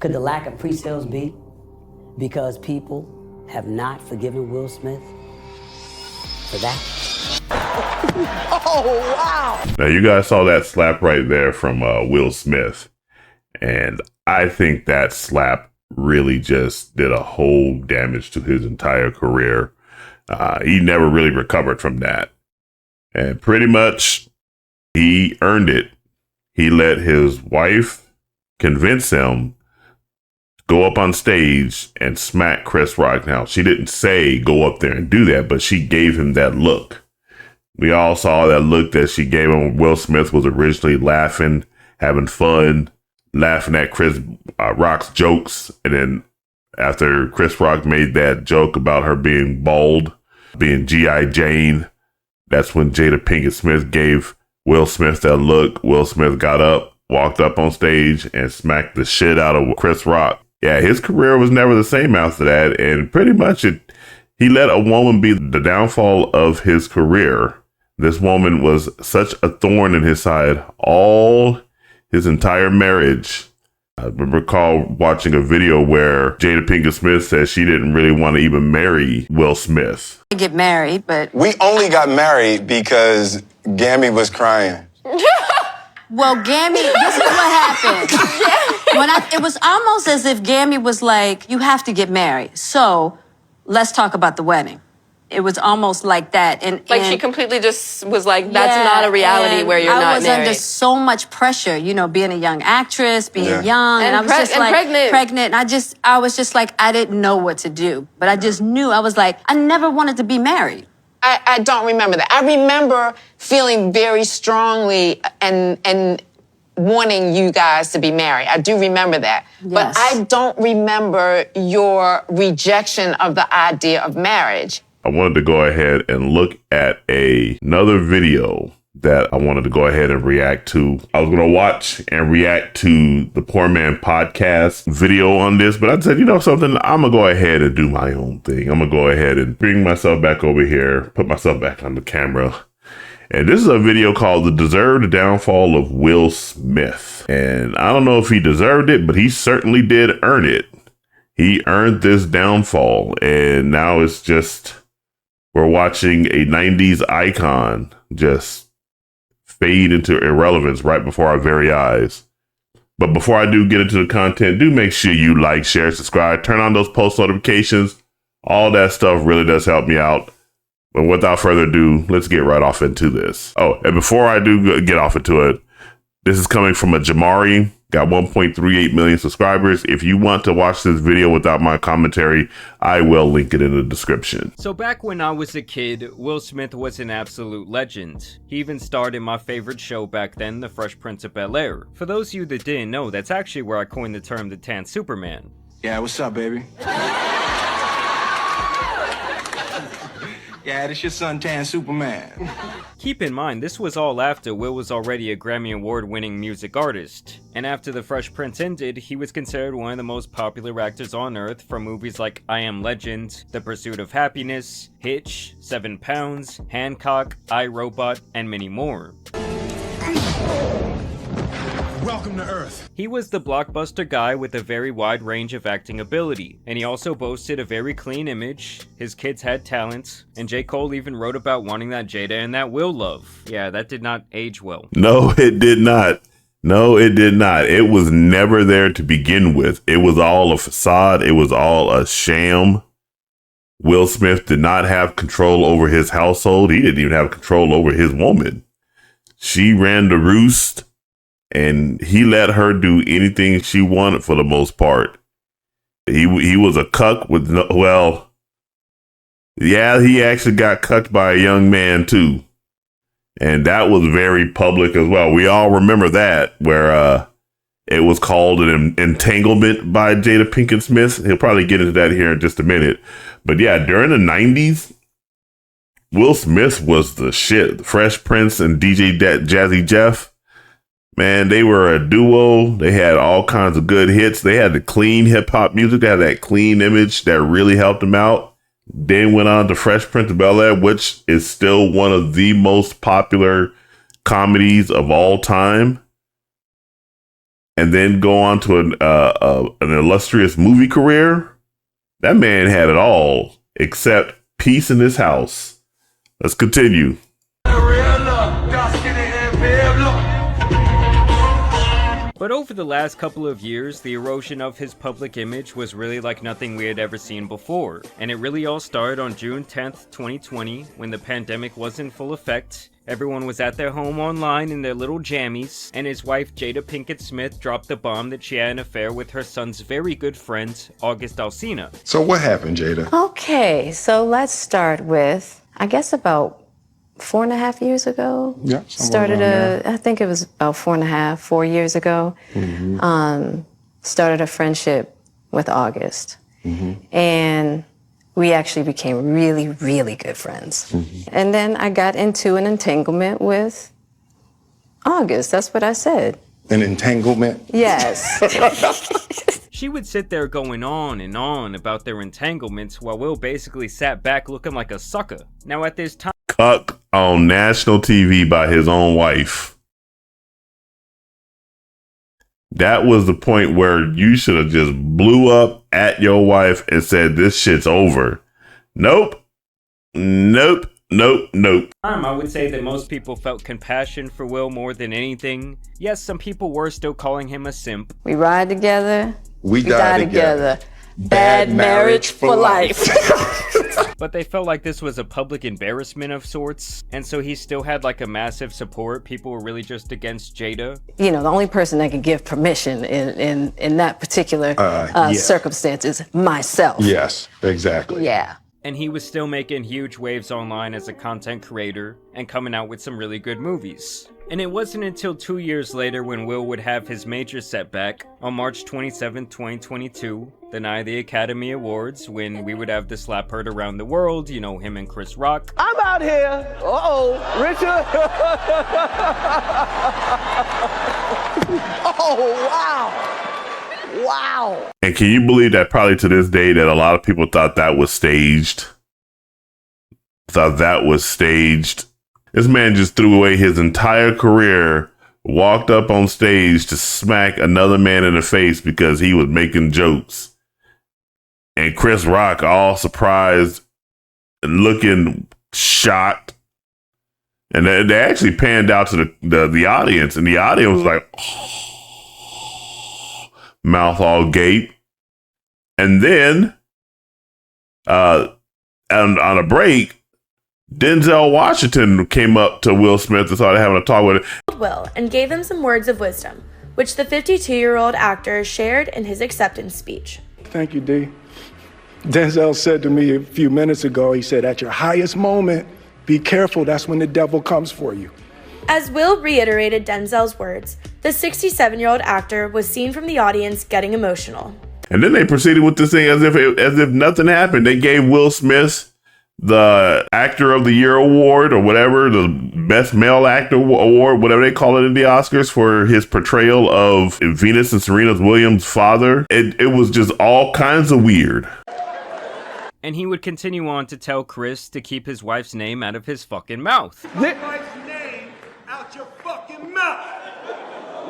Could the lack of pre-sales be because people have not forgiven Will Smith for that? Oh, wow. Now, you guys saw that slap right there from Will Smith. And I think that slap really just did a whole damage to his entire career. He never really recovered from that. And pretty much he earned it. He let his wife convince him to go up on stage and smack Chris Rock. Now, she didn't say go up there and do that, but she gave him that look. We all saw that look that she gave him. Will Smith was originally laughing, having fun, laughing at Chris Rock's jokes. And then after Chris Rock made that joke about her being bald, being G.I. Jane, that's when Jada Pinkett Smith gave Will Smith that look. Will Smith got up, walked up on stage, and smacked the shit out of Chris Rock. Yeah, his career was never the same after that. And pretty much he let a woman be the downfall of his career. This woman was such a thorn in his side all his entire marriage. I recall watching a video where Jada Pinkett Smith said she didn't really want to even marry Will Smith. Get married, but We only got married because Gammy was crying. well, Gammy, this is what happened. It was almost as if Gammy was like, "You have to get married, so let's talk about the wedding." It was almost like that, and she completely just was like, "That's not a reality where you're not I was married." under so much pressure, being a young actress, being young, and I was just like pregnant. And I was just like, I didn't know what to do, but I just knew. I was like, I never wanted to be married. I don't remember that. I remember feeling very strongly and wanting you guys to be married. I do remember that. Yes. But I don't remember your rejection of the idea of marriage. I wanted to go ahead and look at another video that I wanted to go ahead and react to. I was going to watch and react to the Poor Man Podcast video on this, but I said, you know something, I'm going to go ahead and do my own thing. I'm going to go ahead and bring myself back over here, put myself back on the camera. And this is a video called The Deserved Downfall of Will Smith. And I don't know if he deserved it, but he certainly did earn it. He earned this downfall, and now it's just... we're watching a 90s icon just fade into irrelevance right before our very eyes. But before I do get into the content, do make sure you like, share, subscribe, turn on those post notifications. All that stuff really does help me out. But without further ado, let's get right off into this. Oh, and before I do get off into it, this is coming from a Jamari. Got 1.38 million subscribers. If you want to watch this video without my commentary, I will link it in the description. So back when I was a kid, Will Smith was an absolute legend. He even starred in my favorite show back then, The Fresh Prince of Bel-Air. For those of you that didn't know, that's actually where I coined the term the Tan Superman. Yeah, what's up, baby? Yeah, this your suntan Superman. Keep in mind, this was all after Will was already a Grammy Award-winning music artist. And after The Fresh Prince ended, he was considered one of the most popular actors on earth from movies like I Am Legend, The Pursuit of Happiness, Hitch, 7 Pounds, Hancock, I, Robot, and many more. Welcome to Earth. He was the blockbuster guy with a very wide range of acting ability, and he also boasted a very clean image, his kids had talent, and J. Cole even wrote about wanting that Jada and that Will love. Yeah, that did not age well. No, it did not. No, it did not. It was never there to begin with. It was all a facade. It was all a sham. Will Smith did not have control over his household. He didn't even have control over his woman. She ran the roost. And he let her do anything she wanted for the most part. He was a cuck with no, well, yeah, he actually got cucked by a young man too. And that was very public as well. We all remember that, where it was called an entanglement by Jada Pinkett Smith. He'll probably get into that here in just a minute. But yeah, during the 90s, Will Smith was the shit. Fresh Prince and DJ Jazzy Jeff. Man, they were a duo. They had all kinds of good hits. They had the clean hip hop music. They had that clean image that really helped them out. Then went on to Fresh Prince of Bel-Air, which is still one of the most popular comedies of all time. and then go on to an illustrious movie career. That man had it all except peace in his house. Let's continue. But over the last couple of years, the erosion of his public image was really like nothing we had ever seen before. And it really all started on June 10th, 2020, when the pandemic was in full effect. Everyone was at their home online in their little jammies, and his wife Jada Pinkett Smith dropped the bomb that she had an affair with her son's very good friend, August Alsina. So what happened, Jada? Okay, so let's start with, I guess about 4.5 years ago. Yeah. I think it was about 4 years ago. Started a friendship with August. And we actually became really, really good friends. And then I got into an entanglement with August. That's what I said. An entanglement? Yes. She would sit there going on and on about their entanglements while Will basically sat back looking like a sucker. Now at this time, Cuck on national TV by his own wife. That was the point where you should have just blew up at your wife and said, this shit's over. Nope. I would say that most people felt compassion for Will more than anything. Yes, some people were still calling him a simp. We ride together. We die together. Bad marriage for life. But they felt like this was a public embarrassment of sorts, and so he still had like a massive support. People were really just against Jada. You know, the only person that could give permission in that particular circumstance is myself. Yes, exactly. Yeah. And he was still making huge waves online as a content creator and coming out with some really good movies. And it wasn't until 2 years later when Will would have his major setback on March 27, 2022, the night of the Academy Awards, when we would have the slap heard around the world, you know, him and Chris Rock. I'm out here. Richard. Oh, wow. Wow. And can you believe that probably to this day that a lot of people thought that was staged? This man just threw away his entire career, walked up on stage to smack another man in the face because he was making jokes. And Chris Rock, all surprised and looking shocked. And they actually panned out to the audience, and the audience was like, mouth all gape. And then on a break, Denzel Washington came up to Will Smith and started having a talk with him. Will and gave him some words of wisdom, which the 52-year-old actor shared in his acceptance speech. Thank you, D. Denzel said to me a few minutes ago, he said, at your highest moment, be careful, that's when the devil comes for you. As Will reiterated Denzel's words, the 67-year-old actor was seen from the audience getting emotional. And then they proceeded with this thing as if nothing happened. They gave Will Smith the Actor of the Year award or whatever, the Best Male Actor award, whatever they call it in the Oscars, for his portrayal of Venus and Serena Williams' father. It was just all kinds of weird. And he would continue on to tell Chris to keep his wife's name out of his fucking mouth. Out your fucking mouth!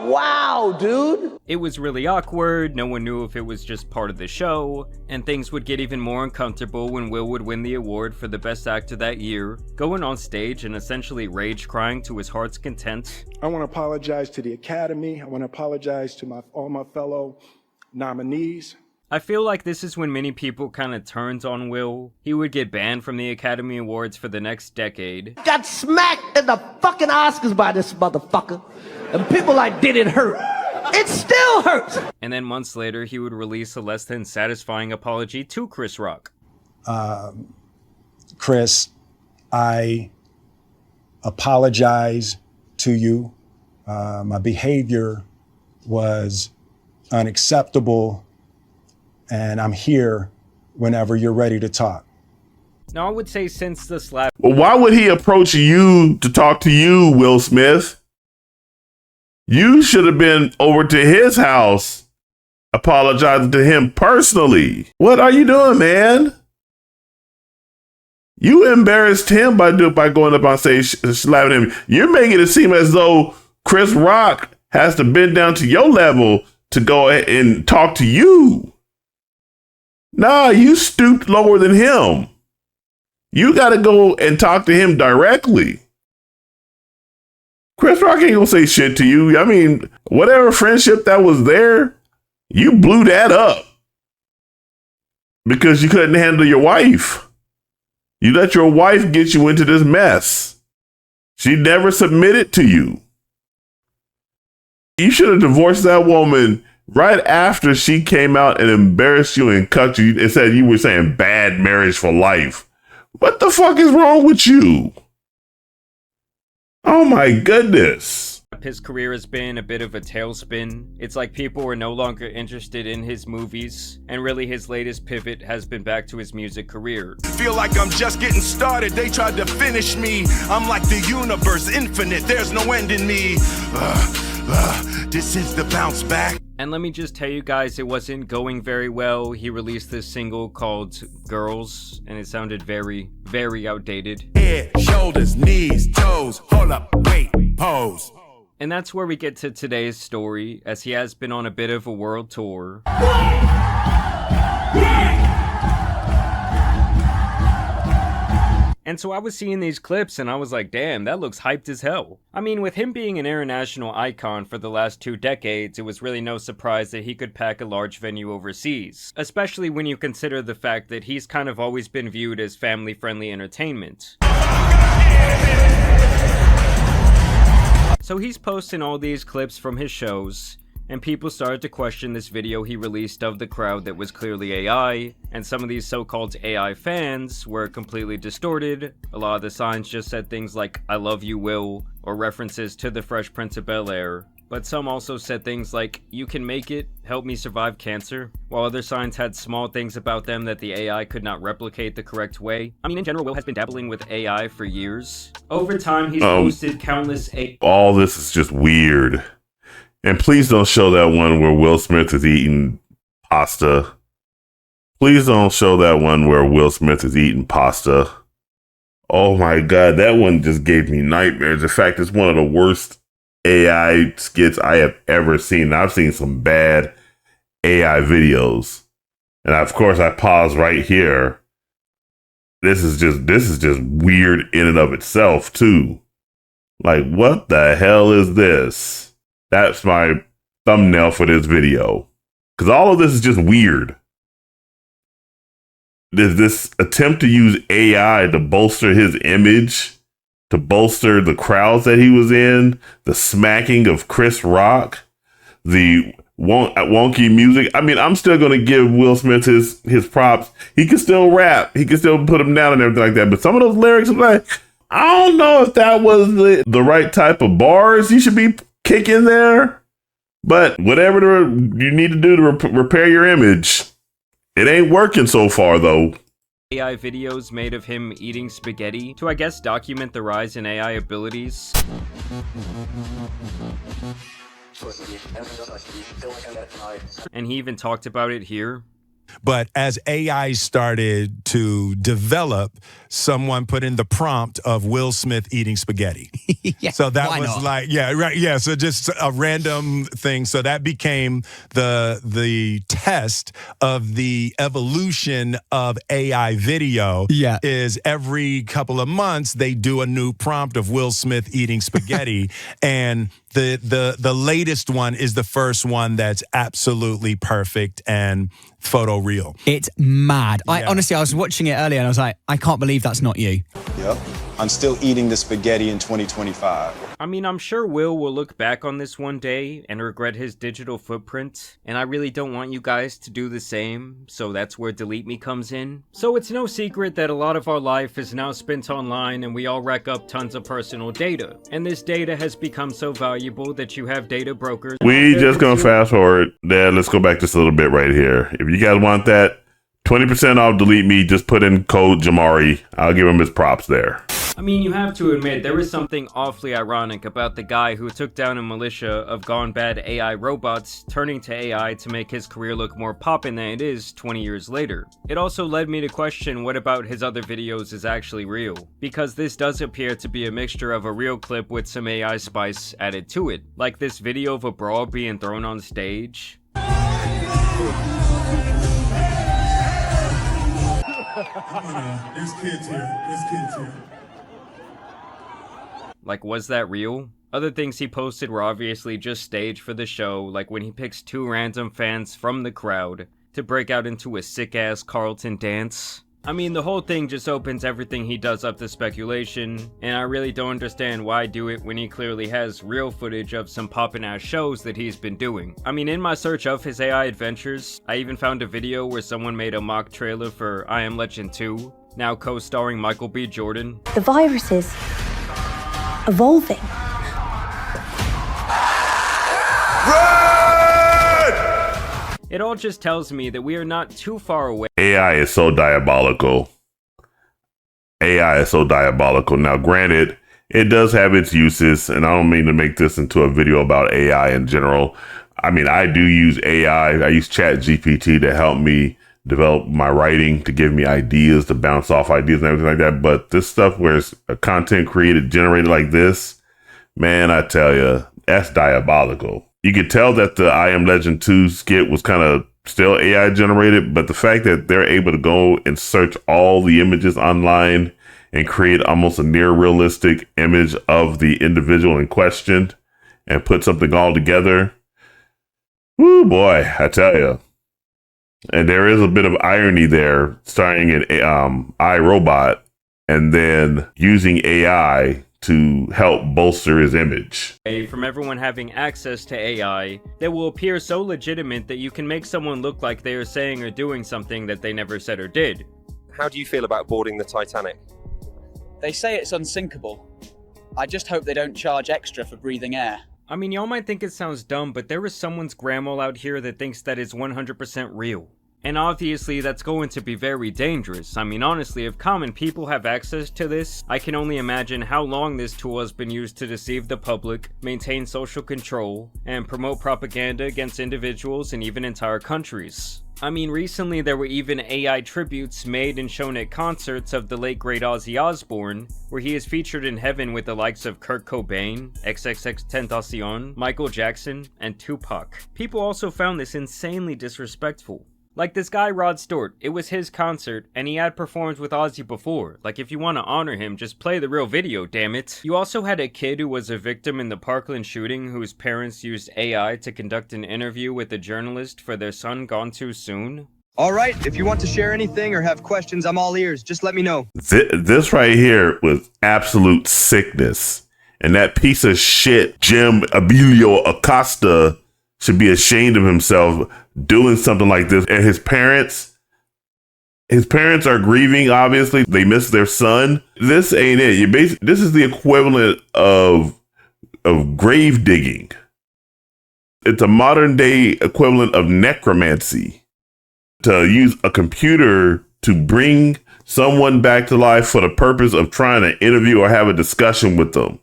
Wow, dude. It was really awkward, no one knew if it was just part of the show, and things would get even more uncomfortable when Will would win the award for the best actor that year, going on stage and essentially rage crying to his heart's content. I want to apologize to the Academy. I want to apologize to all my fellow nominees. I feel like this is when many people kind of turned on Will. He would get banned from the Academy Awards for the next decade. Got smacked in the fucking Oscars by this motherfucker. And people like, did it hurt? It still hurts. And then months later, he would release a less than satisfying apology to Chris Rock. Chris, I apologize to you. My behavior was unacceptable, and I'm here whenever you're ready to talk. Now, I would say since the slap... Well, why would he approach you to talk to you, Will Smith? You should have been over to his house apologizing to him personally. What are you doing, man? You embarrassed him by going up on stage slapping him. You're making it seem as though Chris Rock has to bend down to your level to go and talk to you. Nah, you stooped lower than him. You got to go and talk to him directly. Chris Rock ain't gonna say shit to you. I mean, whatever friendship that was there, you blew that up because you couldn't handle your wife. You let your wife get you into this mess. She never submitted to you. You should have divorced that woman right after she came out and embarrassed you and cut you and said you were saying bad marriage for life. What the fuck is wrong with you? Oh my goodness. His career has been a bit of a tailspin. It's like people are no longer interested in his movies, and really his latest pivot has been back to his music career. Feel like I'm just getting started, they tried to finish me. I'm like the universe, infinite, there's no end in me. This is the bounce back. And let me just tell you guys, it wasn't going very well. He released this single called Girls, and it sounded very, very outdated. Head, shoulders, knees, toes, hold up, wait, pose. And that's where we get to today's story, as he has been on a bit of a world tour. And so I was seeing these clips and I was like, damn, that looks hyped as hell. I mean, with him being an international icon for the last 2 decades, it was really no surprise that he could pack a large venue overseas. Especially when you consider the fact that he's kind of always been viewed as family-friendly entertainment. So he's posting all these clips from his shows, and people started to question this video he released of the crowd that was clearly AI, and some of these so-called AI fans were completely distorted. A lot of the signs just said things like, "I love you, Will," or references to the Fresh Prince of Bel-Air. But some also said things like, "You can make it, help me survive cancer," while other signs had small things about them that the AI could not replicate the correct way. I mean, in general, Will has been dabbling with AI for years. Over time, he's posted countless all this is just weird. And please don't show that one where Will Smith is eating pasta. Please don't show that one where Will Smith is eating pasta. Oh my God, that one just gave me nightmares. In fact, it's one of the worst AI skits I have ever seen. I've seen some bad AI videos. And of course, I pause right here. This is just weird in and of itself, too. Like, what the hell is this? That's my thumbnail for this video. Because all of this is just weird. There's this attempt to use AI to bolster his image, to bolster the crowds that he was in, the smacking of Chris Rock, the wonky music. I mean, I'm still going to give Will Smith his props. He can still rap. He can still put him down and everything like that. But some of those lyrics, I'm like, I don't know if that was the right type of bars you should be kicking there. But whatever you need to do to repair your image, it ain't working so far, though. AI videos made of him eating spaghetti to, I guess, document the rise in AI abilities. And he even talked about it here. But as AI started to develop, someone put in the prompt of Will Smith eating spaghetti. Yeah, so that was not? like, yeah, right. Yeah. So just a random thing. So that became the test of the evolution of AI video. Yeah. Is every couple of months, they do a new prompt of Will Smith eating spaghetti. And the latest one is the first one that's absolutely perfect and photoreal. It's mad. I honestly, I was watching it earlier and I was like, I can't believe that's not you. Yep. I'm still eating the spaghetti in 2025. I mean, I'm sure Will look back on this one day and regret his digital footprint, and I really don't want you guys to do the same, so that's where Delete Me comes in. So it's no secret that a lot of our life is now spent online and we all rack up tons of personal data. And this data has become so valuable that you have data brokers. We just gonna fast forward. Dad, let's go back just a little bit right here. If you guys want that 20% off Delete Me, just put in code Jamari. I'll give him his props there. off. I mean, you have to admit, there is something awfully ironic about the guy who took down a militia of gone bad AI robots, turning to AI to make his career look more poppin' than it is 20 years later. It also led me to question what about his other videos is actually real, because this does appear to be a mixture of a real clip with some AI spice added to it, like this video of a brawl being thrown on stage. There's kids here. Like, was that real? Other things he posted were obviously just staged for the show, like when he picks two random fans from the crowd to break out into a sick-ass Carlton dance. I mean, the whole thing just opens everything he does up to speculation, and I really don't understand why do it when he clearly has real footage of some poppin'-ass shows that he's been doing. I mean, in my search of his AI adventures, I even found a video where someone made a mock trailer for I Am Legend 2, now co-starring Michael B. Jordan. The virus is evolving. It all just tells me that we are not too far away. AI is so diabolical. AI is so diabolical. Now, granted, it does have its uses, and I don't mean to make this into a video about AI in general. I mean, I do use AI. I use ChatGPT to help me develop my writing, to give me ideas, to bounce off ideas and everything like that. But this stuff where it's a content generated like this, man, I tell you, that's diabolical. You could tell that the I Am Legend 2 skit was kind of still AI generated, but the fact that they're able to go and search all the images online and create almost a near realistic image of the individual in question and put something all together, whoo boy, I tell you. And there is a bit of irony there, starting in iRobot and then using AI to help bolster his image. From everyone having access to AI that will appear so legitimate that you can make someone look like they are saying or doing something that they never said or did. How do you feel about boarding the Titanic? They say it's unsinkable. I just hope they don't charge extra for breathing air. I mean, y'all might think it sounds dumb, but there is someone's grandma out here that thinks that it's 100% real. And obviously that's going to be very dangerous. I mean, honestly, if common people have access to this, I can only imagine how long this tool has been used to deceive the public, maintain social control, and promote propaganda against individuals and even entire countries. I mean, recently there were even AI tributes made and shown at concerts of the late great Ozzy Osbourne, where he is featured in heaven with the likes of Kurt Cobain, XXXTentacion, Michael Jackson, and Tupac. People also found this insanely disrespectful. Like this guy Rod Stewart, it was his concert, and he had performed with Ozzy before. Like, if you want to honor him, just play the real video, damn it. You also had a kid who was a victim in the Parkland shooting whose parents used AI to conduct an interview with a journalist for their son gone too soon. All right, if you want to share anything or have questions, I'm all ears. Just let me know. This right here was absolute sickness. And that piece of shit, Jim Emilio Acosta, should be ashamed of himself doing something like this. And his parents are grieving, obviously. They miss their son. This ain't it. This is the equivalent of grave digging. It's a modern day equivalent of necromancy. To use a computer to bring someone back to life for the purpose of trying to interview or have a discussion with them.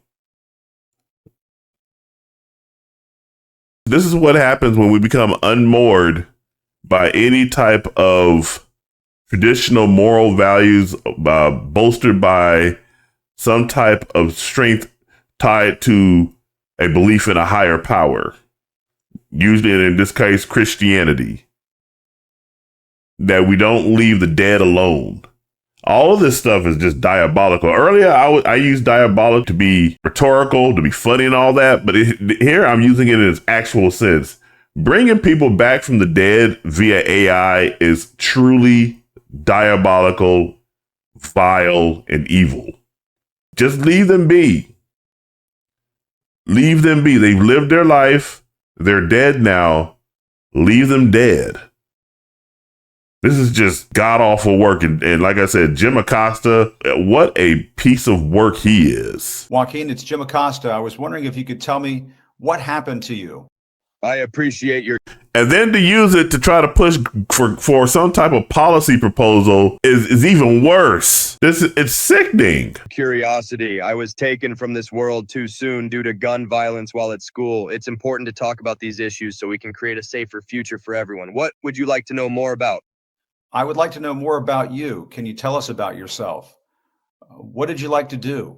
This is what happens when we become unmoored by any type of traditional moral values, bolstered by some type of strength tied to a belief in a higher power. Usually, in this case, Christianity. That we don't leave the dead alone. All of this stuff is just diabolical. Earlier, I used diabolic to be rhetorical, to be funny and all that. But here I'm using it in its actual sense. Bringing people back from the dead via AI is truly diabolical, vile, and evil. Just leave them be. Leave them be. They've lived their life. They're dead now. Leave them dead. This is just god-awful work. And like I said, Jim Acosta, what a piece of work he is. Joaquin, it's Jim Acosta. I was wondering if you could tell me what happened to you. I appreciate your. And then to use it to try to push for some type of policy proposal is even worse. It's sickening. Curiosity. I was taken from this world too soon due to gun violence while at school. It's important to talk about these issues so we can create a safer future for everyone. What would you like to know more about? I would like to know more about you. Can you tell us about yourself? What did you like to do?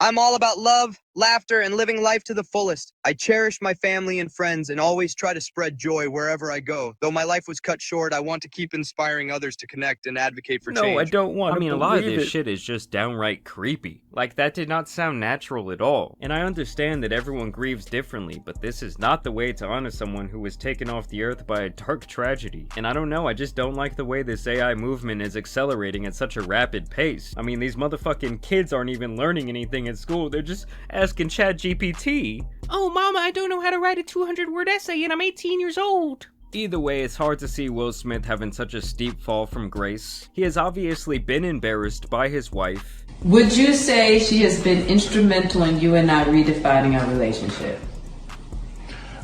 I'm all about love, laughter, and living life to the fullest. I cherish my family and friends and always try to spread joy wherever I go. Though my life was cut short, I want to keep inspiring others to connect and advocate for change. No, I don't want to I mean, a lot of this it. shit is just downright creepy. Like, that did not sound natural at all. And I understand that everyone grieves differently, but this is not the way to honor someone who was taken off the earth by a dark tragedy. And I don't know, I just don't like the way this AI movement is accelerating at such a rapid pace. I mean, these motherfucking kids aren't even learning anything at school, they're just asking ChatGPT, "Oh, mama, I don't know how to write a 200-word essay and I'm 18 years old." Either way, it's hard to see Will Smith having such a steep fall from grace. He has obviously been embarrassed by his wife. Would you say she has been instrumental in you and I redefining our relationship?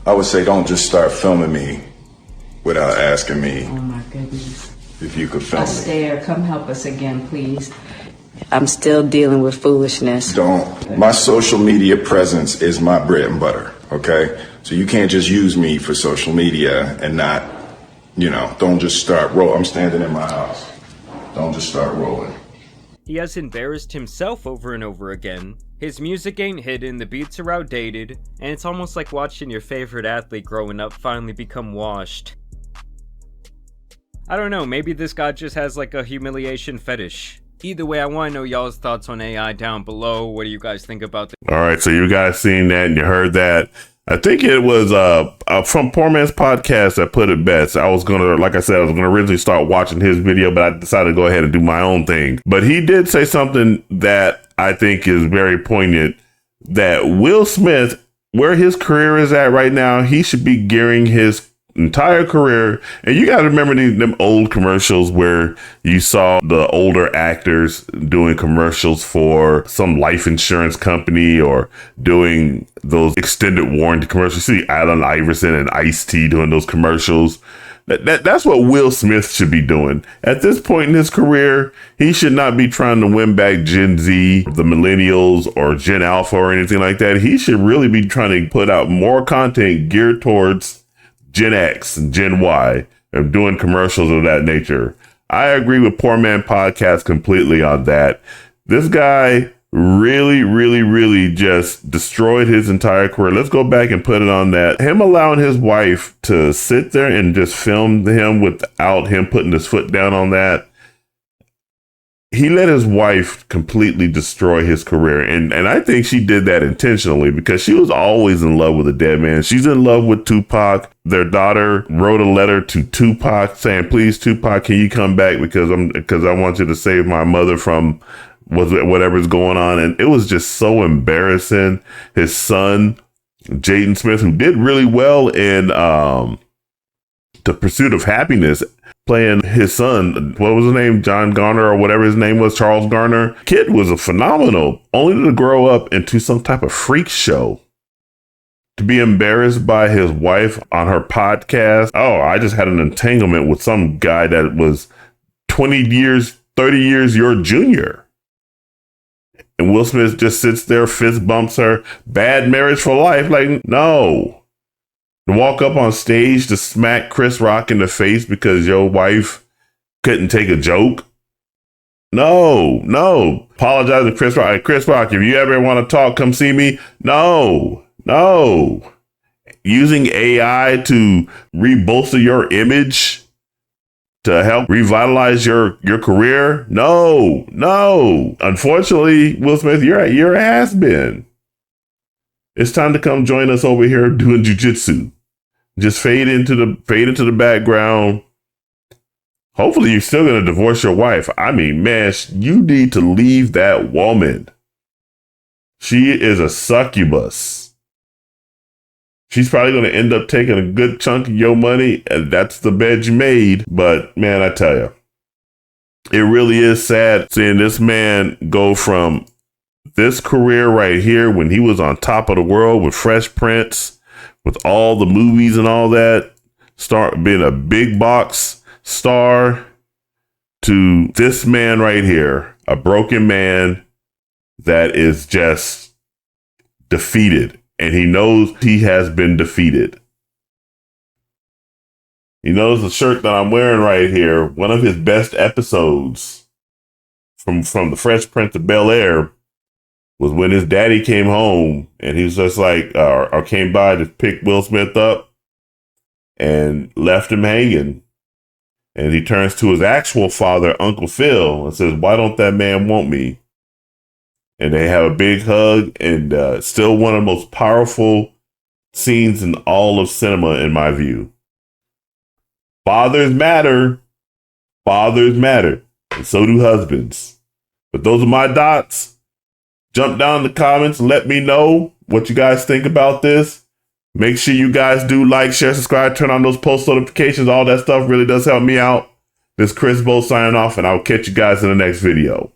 I would say don't just start filming me without asking me Oh my goodness. if you could film me. Astaire, come help us again, please. I'm still dealing with foolishness. Don't. My social media presence is my bread and butter, okay? So you can't just use me for social media and not, don't just start rolling. I'm standing in my house. Don't just start rolling. He has embarrassed himself over and over again. His music ain't hidden, the beats are outdated, and it's almost like watching your favorite athlete growing up finally become washed. I don't know, maybe this guy just has like a humiliation fetish. Either way, I want to know y'all's thoughts on AI down below. What do you guys think about this? All right, so you guys seen that and you heard that. I think it was from Poor Man's Podcast that put it best. I was gonna originally start watching his video, but I decided to go ahead and do my own thing. But he did say something that I think is very poignant, that Will Smith, where his career is at right now, he should be gearing his entire career. And you got to remember them old commercials where you saw the older actors doing commercials for some life insurance company or doing those extended warranty commercials. You see Allen Iverson and Ice-T doing those commercials. That's what Will Smith should be doing. At this point in his career, he should not be trying to win back Gen Z, the millennials, or Gen Alpha or anything like that. He should really be trying to put out more content geared towards Gen X and Gen Y and doing commercials of that nature. I agree with Poor Man Podcast completely on that. This guy really just destroyed his entire career. Let's go back and put it on that. Him allowing his wife to sit there and just film him without him putting his foot down on that. He let his wife completely destroy his career. And I think she did that intentionally because she was always in love with a dead man. She's in love with Tupac. Their daughter wrote a letter to Tupac saying, "Please, Tupac, can you come back? Because I want you to save my mother from whatever's going on." And it was just so embarrassing. His son, Jaden Smith, who did really well in The Pursuit of Happiness, playing his son, what was his name? John Garner or whatever his name was, Charles Garner. Kid was a phenomenal, only to grow up into some type of freak show. To be embarrassed by his wife on her podcast. Oh, I just had an entanglement with some guy that was 20 years, 30 years your junior. And Will Smith just sits there, fist bumps her. Bad marriage for life. Like, no. To walk up on stage to smack Chris Rock in the face because your wife couldn't take a joke. No. Apologize to Chris Rock. Hey, Chris Rock, if you ever want to talk, come see me. No. Using AI to rebolster your image to help revitalize your career. No. Unfortunately, Will Smith, you're a has-been. It's time to come join us over here doing jujitsu. Just fade into the background. Hopefully you're still going to divorce your wife. I mean, man, you need to leave that woman. She is a succubus. She's probably going to end up taking a good chunk of your money, and that's the bed you made. But man, I tell you, it really is sad seeing this man go from this career right here when he was on top of the world with Fresh Prince, with all the movies and all that, start being a big box star, to this man right here, a broken man that is just defeated. And he knows he has been defeated. He knows the shirt that I'm wearing right here, one of his best episodes from The Fresh Prince of Bel-Air was when his daddy came home and he was just like, or came by to pick Will Smith up and left him hanging. And he turns to his actual father, Uncle Phil, and says, "Why don't that man want me?" And they have a big hug, and still one of the most powerful scenes in all of cinema, in my view. Fathers matter. Fathers matter. And so do husbands. But those are my dots. Jump down in the comments and let me know what you guys think about this. Make sure you guys do like, share, subscribe, turn on those post notifications. All that stuff really does help me out. This is Chris Bo signing off, and I'll catch you guys in the next video.